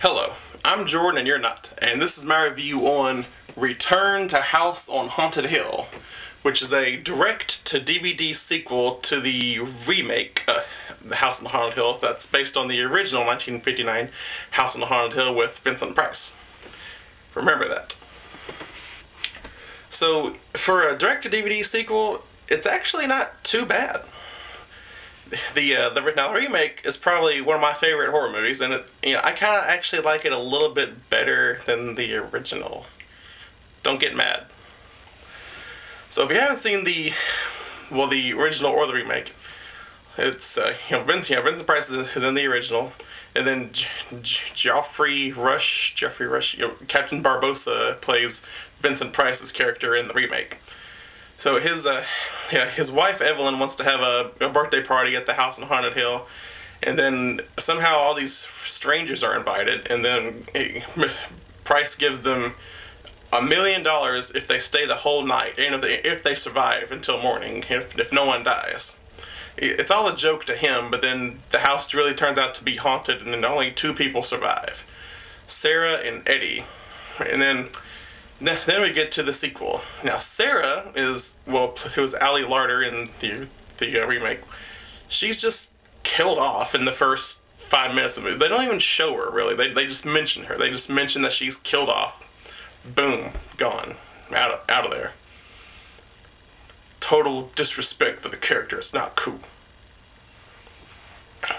Hello, I'm Jordan and you're not, and this is my review on Return to House on Haunted Hill, which is a direct-to-DVD sequel to the remake, The House on the Haunted Hill, that's based on the original 1959 House on the Haunted Hill with Vincent Price. Remember that. So, for a direct-to-DVD sequel, it's actually not too bad. The remake is probably one of my favorite horror movies, and I kind of actually like it a little bit better than the original. Don't get mad. So if you haven't seen the original or the remake, it's Vincent Price is in the original, and then Geoffrey Rush, Captain Barbossa plays Vincent Price's character in the remake. So his wife Evelyn wants to have a birthday party at the house on Haunted Hill, and then somehow all these strangers are invited, and then Price gives them $1 million if they stay the whole night, and if they survive until morning, if no one dies. It's all a joke to him, but then the house really turns out to be haunted, and then only 2 people survive, Sarah and Eddie, and then we get to the sequel. Now, Sarah who was Ali Larter in the remake. She's just killed off in the first 5 minutes of it. They don't even show her, really. They just mention her. They just mention that she's killed off. Boom. Gone. Out of there. Total disrespect for the character. It's not cool.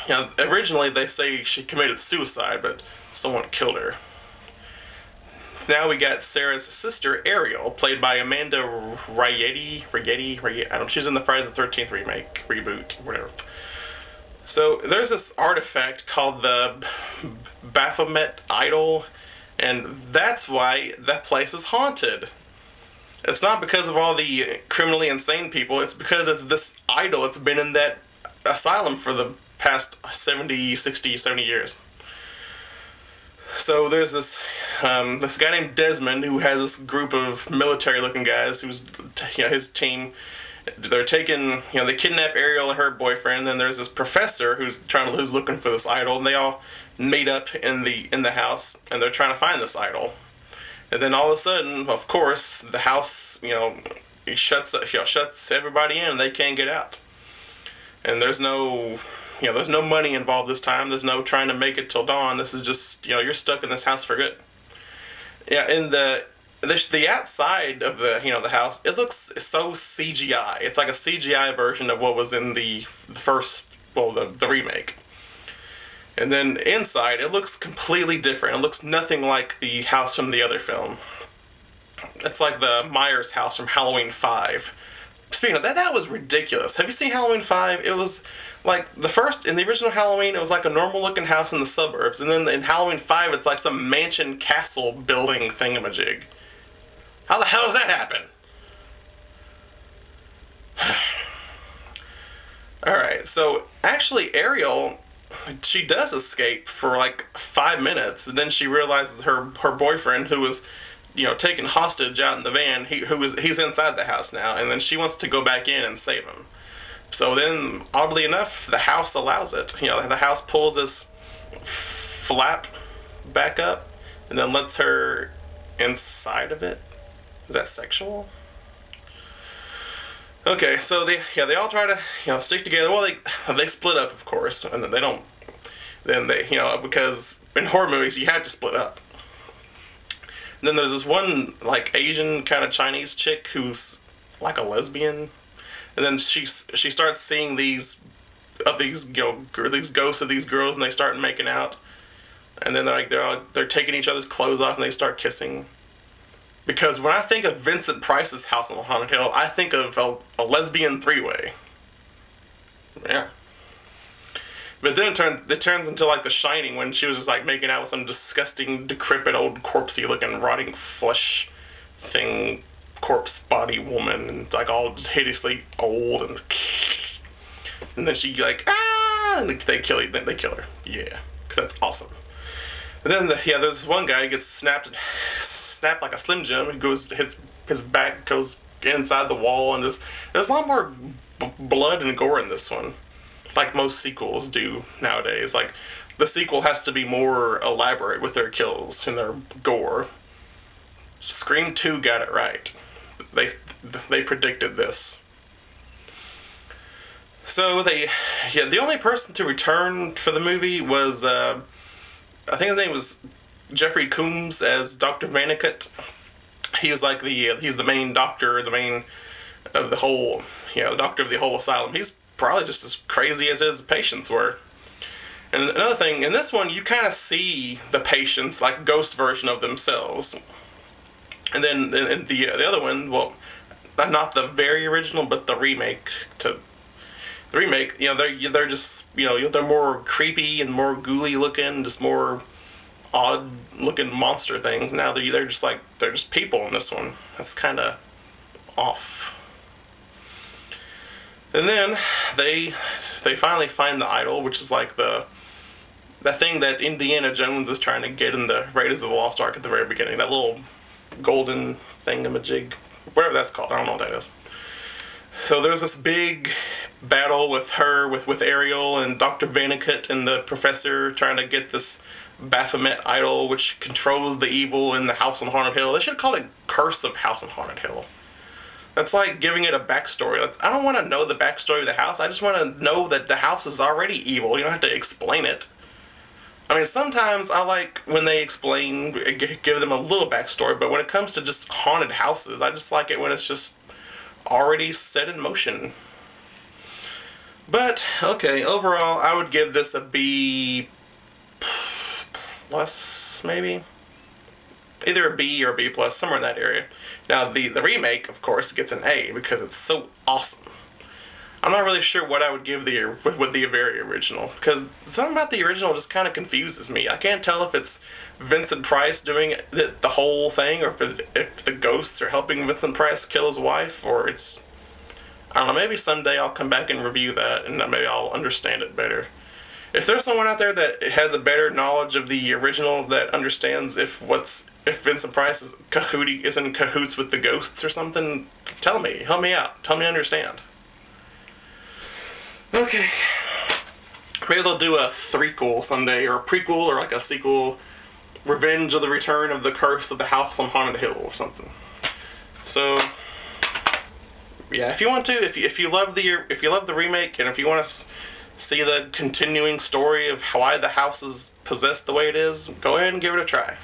Now, originally they say she committed suicide, but someone killed her. Now we got Sarah's sister, Ariel, played by Amanda Rayetti. I don't know, she's in the Friday the 13th reboot, whatever. So there's this artifact called the Baphomet Idol, and that's why that place is haunted. It's not because of all the criminally insane people, it's because it's this idol that's been in that asylum for the past 60, 70 years. So there's this guy named Desmond who has this group of military-looking guys who's his team. They're taking they kidnap Ariel and her boyfriend. And then there's this professor who's looking for this idol, and they all meet up in the house, and they're trying to find this idol. And then all of a sudden, of course, the house it shuts everybody in, and they can't get out. And there's no money involved this time. There's no trying to make it till dawn. This is just, you're stuck in this house for good. Yeah, and the outside of the house, it looks so CGI. It's like a CGI version of what was in the remake. And then inside, it looks completely different. It looks nothing like the house from the other film. It's like the Myers house from Halloween 5. Speaking of that, that was ridiculous. Have you seen Halloween 5? It was like in the original Halloween, it was like a normal-looking house in the suburbs, and then in Halloween 5, it's like some mansion castle building thingamajig. How the hell does that happen? Alright, so actually Ariel, she does escape for like 5 minutes, and then she realizes her boyfriend, who was taken hostage out in the van, he's inside the house now, and then she wants to go back in and save him. So then, oddly enough, the house allows it. The house pulls this flap back up and then lets her inside of it. Is that sexual? Okay, so they all try to stick together. Well, they split up, of course, and then they don't. Then because in horror movies you have to split up. And then there's this one Asian kind of Chinese chick who's like a lesbian. And then she starts seeing these ghosts of these girls, and they start making out. And then they're taking each other's clothes off, and they start kissing. Because when I think of Vincent Price's House on the Haunted Hill, I think of a lesbian three-way. Yeah. But then it turns into like The Shining, when she was just making out with some disgusting, decrepit, old corpsey-looking, rotting flesh thing. Corpse body woman, and all hideously old, and then she and they kill her. Yeah, because that's awesome. And then there's this one guy who gets snapped like a Slim Jim. He goes, his back goes inside the wall, and there's a lot more blood and gore in this one, like most sequels do nowadays. the sequel has to be more elaborate with their kills and their gore. Scream 2 got it right. They predicted this. So the only person to return for the movie was, I think his name was Jeffrey Combs as Dr. Vannicut. He was like he's the main doctor, the main of the whole, the doctor of the whole asylum. He's probably just as crazy as his patients were. And another thing, in this one, you kind of see the patients like a ghost version of themselves. And then in the other one, well, not the very original, but the remake. The remake, they're just, they're more creepy and more ghouly looking, just more odd looking monster things. Now they're just people in this one. That's kind of off. And then they finally find the idol, which is like the thing that Indiana Jones is trying to get in the Raiders of the Lost Ark at the very beginning. That little golden thingamajig, whatever that's called. I don't know what that is. So there's this big battle with her, with Ariel and Dr. Vannicut and the professor trying to get this Baphomet idol, which controls the evil in the House on Haunted Hill. They should call it Curse of House on Haunted Hill. That's like giving it a backstory. I don't want to know the backstory of the house. I just want to know that the house is already evil. You don't have to explain it. I mean, sometimes I like when they explain, give them a little backstory, but when it comes to just haunted houses, I just like it when it's just already set in motion. But, okay, overall, I would give this a B plus, maybe? Either a B or a B plus, somewhere in that area. Now, the remake, of course, gets an A because it's so awesome. I'm not really sure what I would give the very original, because something about the original just kind of confuses me. I can't tell if it's Vincent Price doing the whole thing, or if the ghosts are helping Vincent Price kill his wife, or it's, I don't know, maybe someday I'll come back and review that, and maybe I'll understand it better. If there's someone out there that has a better knowledge of the original that understands if Vincent Price is in cahoots with the ghosts or something, tell me, help me out, tell me to understand. Okay. Maybe they'll do a threequel someday, or a prequel, or like a sequel, Revenge of the Return of the Curse of the House on Haunted Hill or something. So, yeah, if you want to, if you love the remake, and if you want to see the continuing story of why the house is possessed the way it is, go ahead and give it a try.